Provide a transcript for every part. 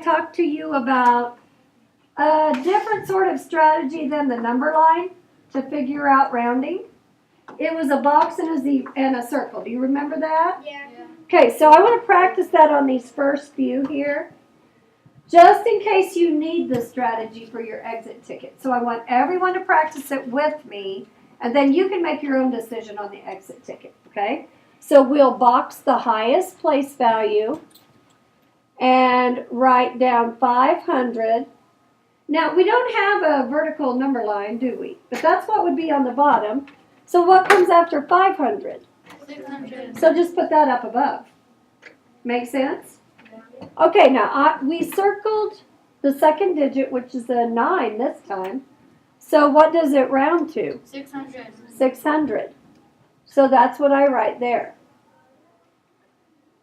talked to you about a different sort of strategy than the number line to figure out rounding. It was a box and a circle. Do you remember that? Yeah. Okay, so I want to practice that on these first few here, just in case you need this strategy for your exit ticket. So I want everyone to practice it with me, and then you can make your own decision on the exit ticket, okay? So we'll box the highest place value and write down 500. Now, we don't have a vertical number line, do we? But that's what would be on the bottom. So what comes after 500? 600. So just put that up above. Make sense? Okay, now we circled the second digit, which is a 9 this time. So what does it round to? 600. 600. So that's what I write there.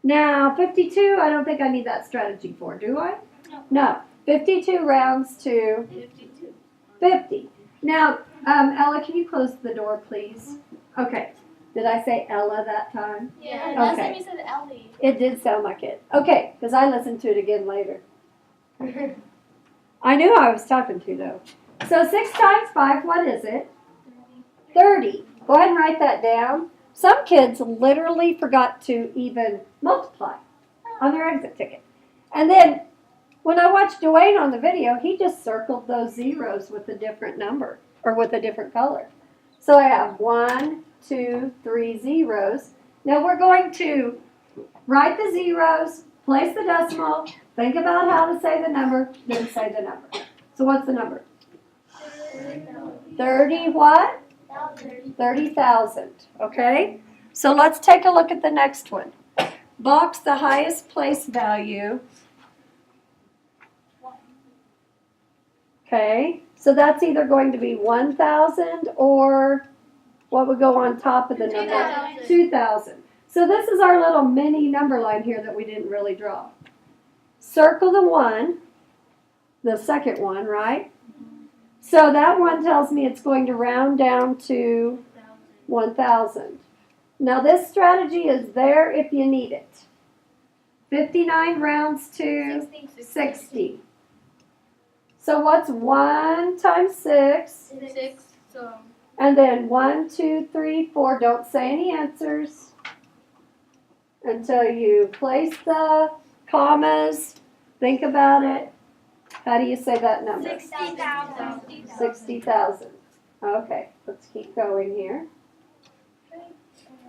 Now, 52, I don't think I need that strategy for, do I? No. 52 rounds to 52. 50. Now, Ella, can you close the door, please? Okay. Did I say Ella that time? Yeah, last time time you said Ellie. It did sound like it. Okay, because I listened to it again later. I knew I was talking to, though. So 6 times 5, what is it? 30. Go ahead and write that down. Some kids literally forgot to even multiply on their exit ticket. And then when I watched Dwayne on the video, he just circled those zeros with a different number or with a different color. So I have 1, 2, 3 zeros. Now we're going to write the zeros, place the decimal, think about how to say the number, then say the number. So what's the number? 30 what? 30,000. Okay? So let's take a look at the next one. Box the highest place value. Okay? So that's either going to be 1,000 or what would go on top of the number? 2,000. So this is our little mini number line here that we didn't really draw. Circle the 1, the second one, right? So that one tells me it's going to round down to 1,000. Now this strategy is there if you need it. 59 rounds to 60. So what's 1 times 6? 6. So And then 1, 2, 3, 4. Don't say any answers until you place the commas. Think about it. How do you say that number? 60,000. 60,000. Okay, let's keep going here.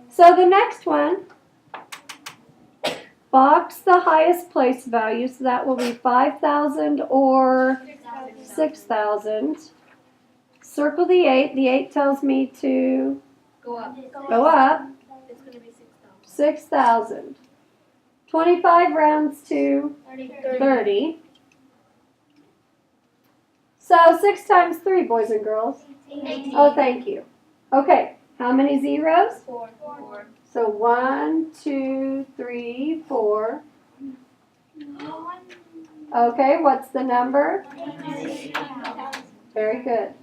So the next one, box the highest place value. So that will be 5,000 or 6,000. Circle the 8. The 8 tells me to Go up. go up. It's going to be 6,000. 6,000. 25 rounds to 30. So 6 times 3, boys and girls. 18. Oh, thank you. Okay, how many zeros? 4. So 1, 2, 3, 4. Okay, what's the number? Very good.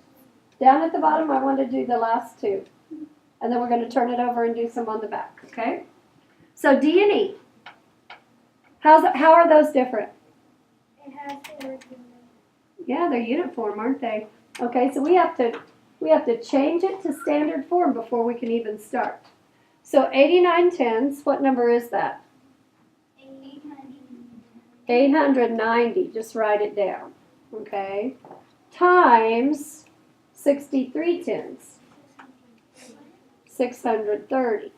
Down at the bottom, I want to do the last 2. And then we're going to turn it over and do some on the back, okay? So D and E. How are those different? It has 14. Yeah, they're uniform, aren't they? Okay, so we have to change it to standard form before we can even start. So 89 tenths, what number is that? 890, just write it down, okay? Times 63 tenths, 630.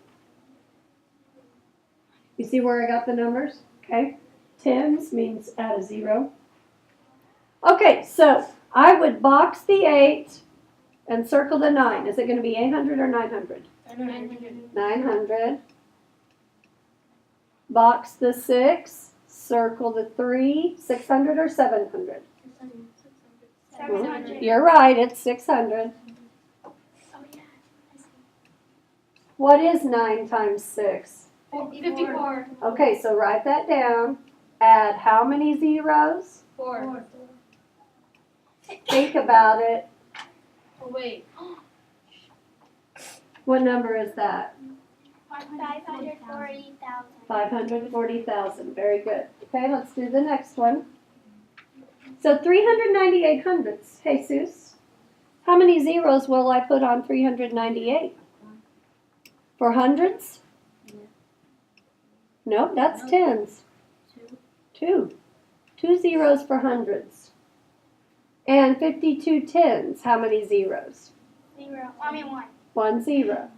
You see where I got the numbers? Okay, tens means add a 0. Okay, so I would box the 8 and circle the 9. Is it going to be 800 or 900? 900. Box the 6, circle the 3, 600 or 700? 700. You're right, it's 600. What is 9 times 6? 54. Okay, so write that down. Add how many zeros? 4. Think about it. Oh, wait. What number is that? 540,000. 540,000. Very good. Okay, let's do the next one. So 398 hundredths. Jesus, how many zeros will I put on 398? For hundredths? Nope, that's tens. Two. 2 zeros for hundredths. And 52 tens, how many zeros? 1. 1 0.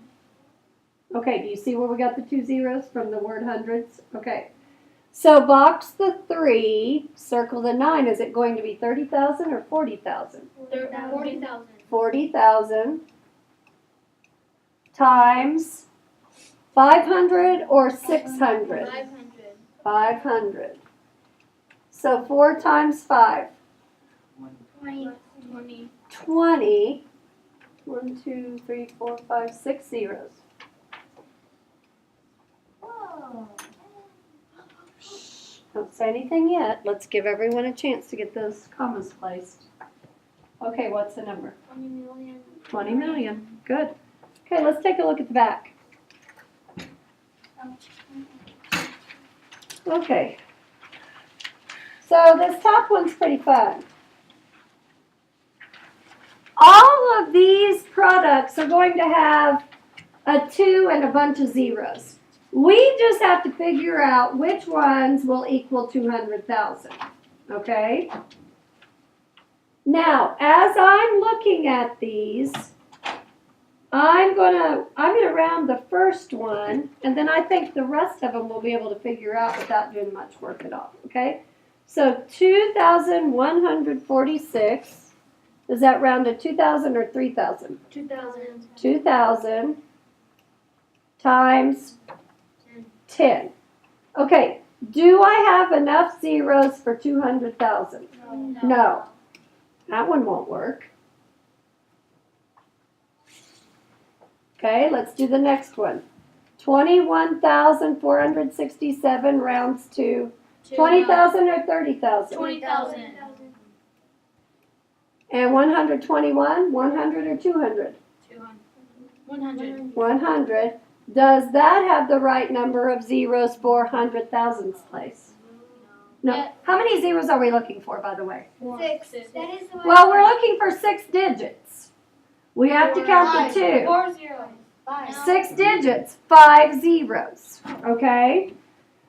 Okay, do you see where we got the 2 zeros from the word hundreds? Okay. So box the 3, circle the 9. Is it going to be 30,000 or 40,000? 40,000. 40,000 times 500 or 600? 500. 500. So 4 times 5. 20. 20. 1, 2, 3, 4, 5, 6 zeros. Don't say anything yet. Let's give everyone a chance to get those commas placed. Okay, what's the number? 20 million. 20 million. Good. Okay, let's take a look at the back. Okay. So this top one's pretty fun. All of these products are going to have a 2 and a bunch of zeros. We just have to figure out which ones will equal 200,000. Okay? Now, as I'm looking at these, I'm gonna round the first one, and then I think the rest of them we'll be able to figure out without doing much work at all. Okay? So 2,146. Is that rounded 2,000 or 3,000? 2,000. 2,000 times 10. Okay, do I have enough zeros for 200,000? No. That one won't work. Okay, let's do the next one. 21,467 rounds to 20,000 or 30,000? 20,000. And 121, 100 or 200? 100. 100. Does that have the right number of zeros for 100,000's place? No. Yeah. How many zeros are we looking for, by the way? 6. That is the Well, we're looking for 6 digits. We have to count the 2. 4 zeros. 6 digits, 5 zeros. Okay?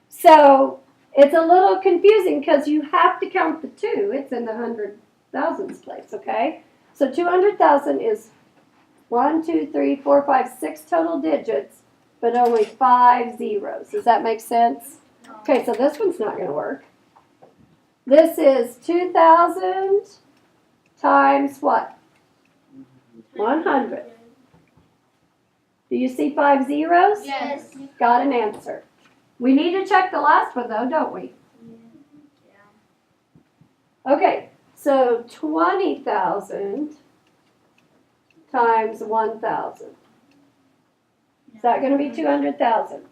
So it's a little confusing because you have to count the 2. It's in the 100,000's place, okay? So 200,000 is 1, 2, 3, 4, 5, 6 total digits, but only 5 zeros. Does that make sense? Okay, so this one's not going to work. This is 2,000 times what? 100. Do you see 5 zeros? Yes. Got an answer. We need to check the last one though, don't we? Okay, so 20,000 times 1,000. Is that going to be 200,000?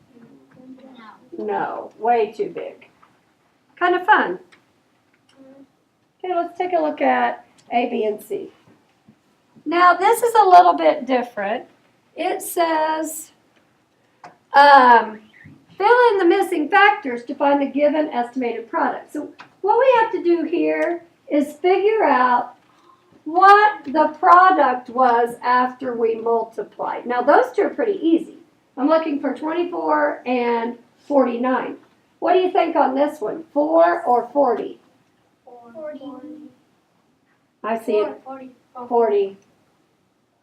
No, way too big. Kind of fun. Okay, let's take a look at A, B, and C. Now, this is a little bit different. It says, fill in the missing factors to find the given estimated product. So what we have to do here is figure out what the product was after we multiplied. Now, those two are pretty easy. I'm looking for 24 and 49. What do you think on this one, 4 or 40? 40. I see it, 40. 40.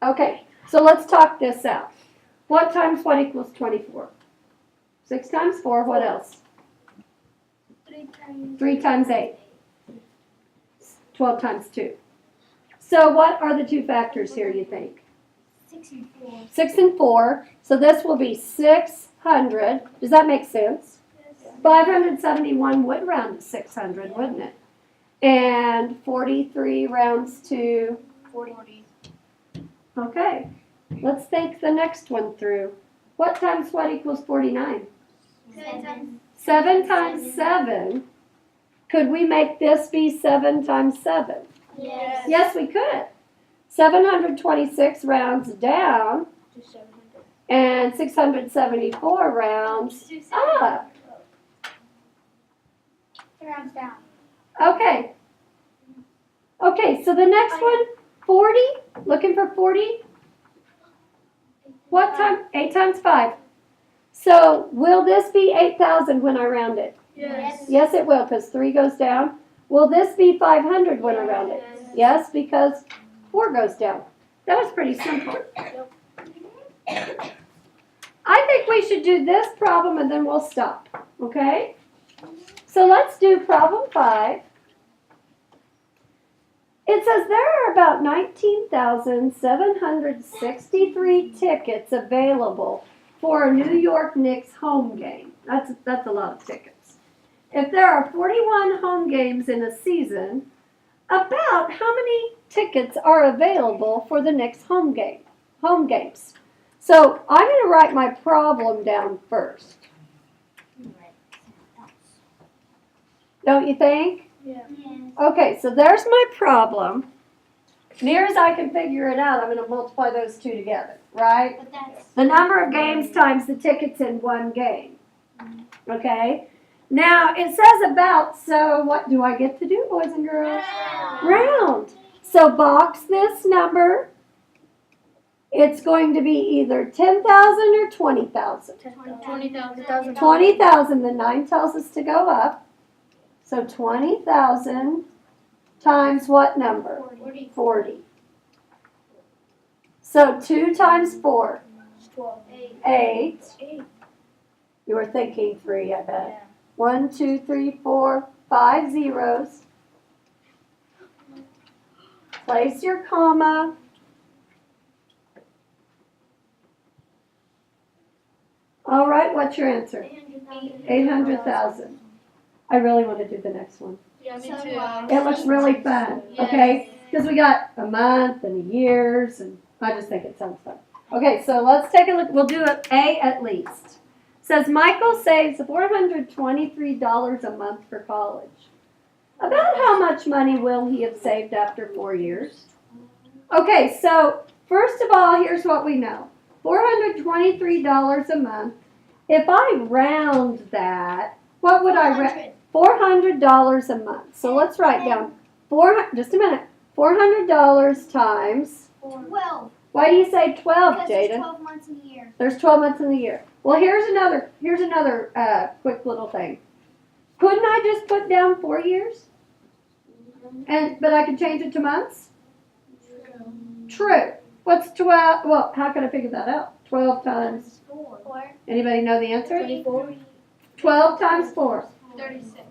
Okay, so let's talk this out. What times what equals 24? 6 times 4, what else? 3 times 8. 12 times 2. So what are the two factors here, you think? 6 and 4. 6 and 4. So this will be 600. Does that make sense? 571 would round to 600, wouldn't it? And 43 rounds to 40. Okay, let's think the next one through. What times what equals 49? 7 times 7. Could we make this be 7 times 7? Yes. Yes, we could. 726 rounds down, To 700. and 674 rounds up. Rounds down. Okay, Okay, so the next one, 40. Looking for 40. What time? 8 times 5. So will this be 8,000 when I round it? Yes. Yes, it will, because 3 goes down. Will this be 500 when I round it? Yes, because 4 goes down. That was pretty simple. I think we should do this problem and then we'll stop, okay? So let's do problem 5. It says there are about 19,763 tickets available for a New York Knicks home game. That's a lot of tickets. If there are 41 home games in a season, about how many tickets are available for the Knicks home games? So I'm going to write my problem down first. Don't you think? Yeah. Okay, so there's my problem. Near as I can figure it out, I'm going to multiply those two together, right? But that's The number of games times the tickets in one game. Okay? Now, it says about, so what do I get to do, boys and girls? Round. So box this number. It's going to be either 10,000 or 20,000. 20,000. 20,000, the 9 tells us to go up. So 20,000 times what number? 40. So 2 times 4. 8. You were thinking 3, I bet. 1, 2, 3, 4, 5 zeros. Place your comma. All right, what's your answer? 800,000. I really want to do the next one. Yeah, me So too. do I. It looks really fun, okay? Because we got a month and a years, and I just think it sounds fun. Okay, so let's take a look. We'll do an A at least. Says Michael saves $423 a month for college. About how much money will he have saved after 4 years? Okay, so first of all, here's what we know. $423 a month. If I round that, what would I round? $400 a month. So let's write down just a minute. $400 times. 12. Why do you say 12, Because there's Jaden? 12 months in a year. There's 12 months in the year. Well, here's another quick little thing. Couldn't I just put down 4 years? But I could change it to months? True. What's 12? Well, how can I figure that out? 12 times. 4. Anybody know the answer? 24. 12 times 4. 36.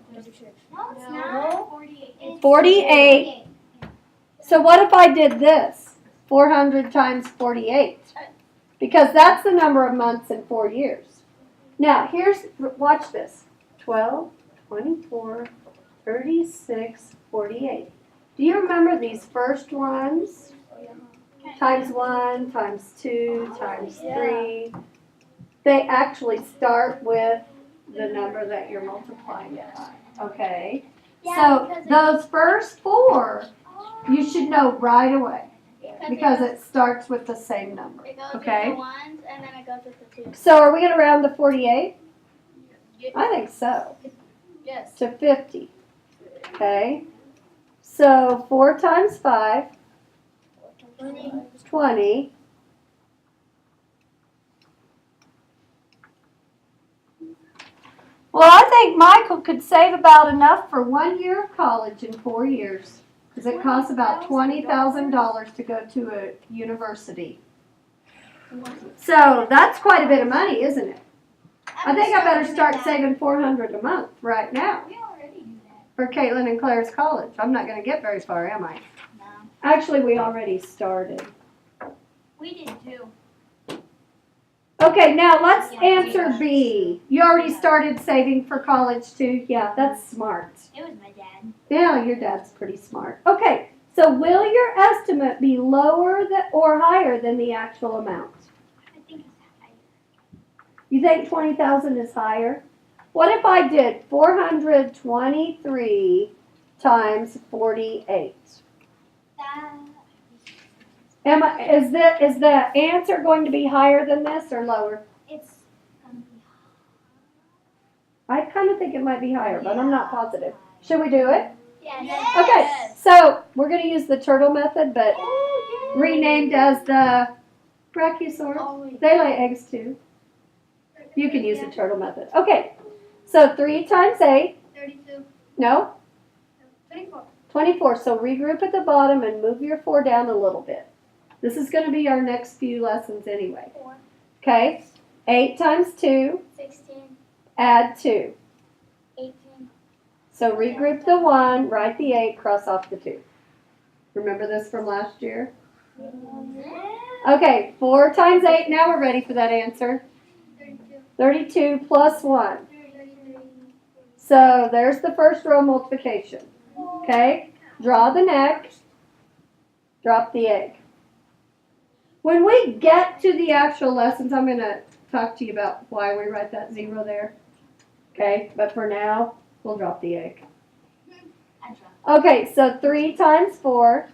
No, it's No. not. 48. It's 48. So what if I did this? 400 times 48. Because that's the number of months in 4 years. Now, watch this. 12, 24, 36, 48. Do you remember these first ones? Times 1, times 2, times 3. They actually start with the number that you're multiplying it by. Okay? So those first 4, you should know right away. Because it starts with the same number. It goes Okay. with the ones and then it goes with the twos. So are we going to round to 48? Yes. I think so. Yes. To 50. Okay? So 4 times 5, 20. Well, I think Michael could save about enough for 1 year of college in 4 years. Because it costs about $20,000 to go to a university. So that's quite a bit of money, isn't it? I think I better start saving $400 a month right now We already do that. for Caitlin and Claire's college. I'm not going to get very far, am I? No. Actually, we already started. We did too. Okay, now let's answer B. You already started saving for college too? Yeah, that's smart. It was my dad. Yeah, your dad's pretty smart. Okay, so will your estimate be lower or higher than the actual amount? I think it's higher. You think 20,000 is higher? What if I did 423 times 48? Is the answer going to be higher than this or lower? It's gonna be I kind of think it might be higher, but I'm not positive. Should we do it? Yes. Okay, So we're going to use the turtle method, but renamed as the brachiosaurus. They lay eggs too. You can use the turtle method. Okay, so 3 times 8. 32. No, 24. 24. So regroup at the bottom and move your 4 down a little bit. This is going to be our next few lessons anyway. 4. Okay, 8 times 2, 16. add 2. 18. So regroup the 1, write the 8, cross off the 2. Remember this from last year? Okay, 4 times 8, now we're ready for that answer. 32. 32 plus 1. 33. So there's the first row multiplication. Okay, draw the neck, drop the egg. When we get to the actual lessons, I'm going to talk to you about why we write that 0 there. Okay, but for now, we'll drop the egg. Okay, so 3 times 4,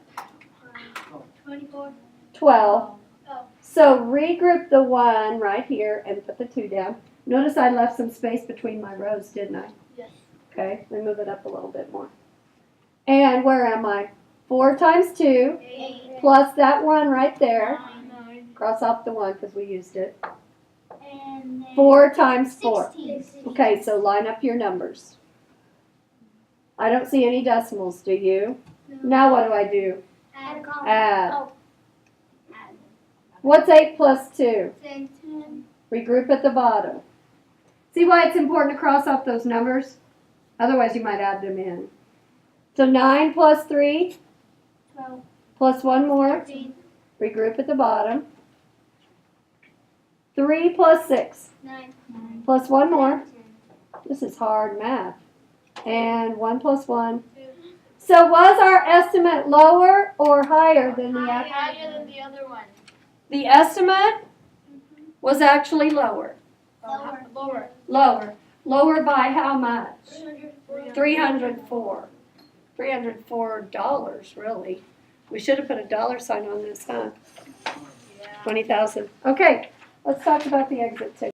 24. 12. Oh. So regroup the 1 right here and put the 2 down. Notice I left some space between my rows, didn't I? Yes. Okay, let me move it up a little bit more. And where am I? 4 times 2 8. plus that 1 right there. 9. Cross off the 1 because we used it. And then 4 times 4. 16. Okay, so line up your numbers. I don't see any decimals, do you? Now what do I do? Add a column. Add. Oh. What's 8 plus 2? 10. Regroup at the bottom. See why it's important to cross off those numbers? Otherwise you might add them in. So 9 plus 3 12. plus 1 more. 13. Regroup at the bottom. 3 plus 6 9. plus 1 more. This is hard math. And 1 plus 1. So was our estimate lower or higher than the actual? Higher than the other one. The estimate was actually lower. Lower. Lower. Lower by how much? 304. 304. $304, really. We should have put a dollar sign on this, huh? 20,000. Okay, let's talk about the exit ticket.